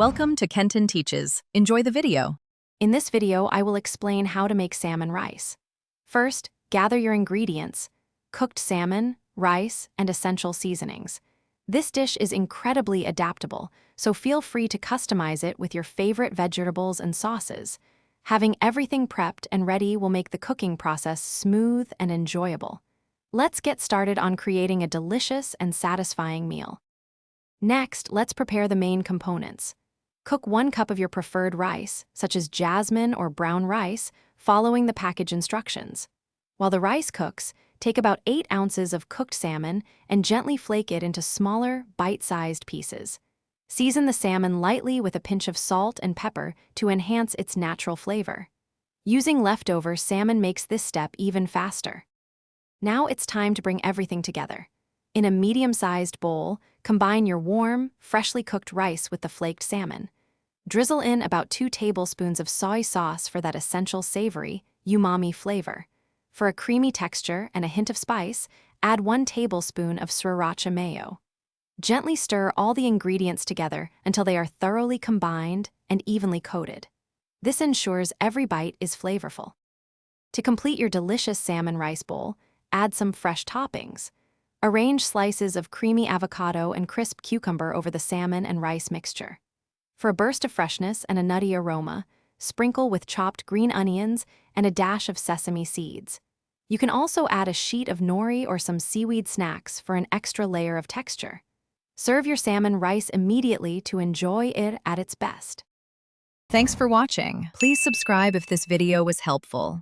Welcome to Kenton Teaches. Enjoy the video. In this video, I will explain how to make salmon rice. First, gather your ingredients: cooked salmon, rice, and essential seasonings. This dish is incredibly adaptable, so feel free to customize it with your favorite vegetables and sauces. Having everything prepped and ready will make the cooking process smooth and enjoyable. Let's get started on creating a delicious and satisfying meal. Next, let's prepare the main components. Cook 1 cup of your preferred rice, such as jasmine or brown rice, following the package instructions. While the rice cooks, take about 8 ounces of cooked salmon and gently flake it into smaller, bite-sized pieces. Season the salmon lightly with a pinch of salt and pepper to enhance its natural flavor. Using leftover salmon makes this step even faster. Now it's time to bring everything together. In a medium-sized bowl, combine your warm, freshly cooked rice with the flaked salmon. Drizzle in about 2 tablespoons of soy sauce for that essential savory, umami flavor. For a creamy texture and a hint of spice, add 1 tablespoon of sriracha mayo. Gently stir all the ingredients together until they are thoroughly combined and evenly coated. This ensures every bite is flavorful. To complete your delicious salmon rice bowl, add some fresh toppings. Arrange slices of creamy avocado and crisp cucumber over the salmon and rice mixture. For a burst of freshness and a nutty aroma, sprinkle with chopped green onions and a dash of sesame seeds. You can also add a sheet of nori or some seaweed snacks for an extra layer of texture. Serve your salmon rice immediately to enjoy it at its best. Thanks for watching. Please subscribe if this video was helpful.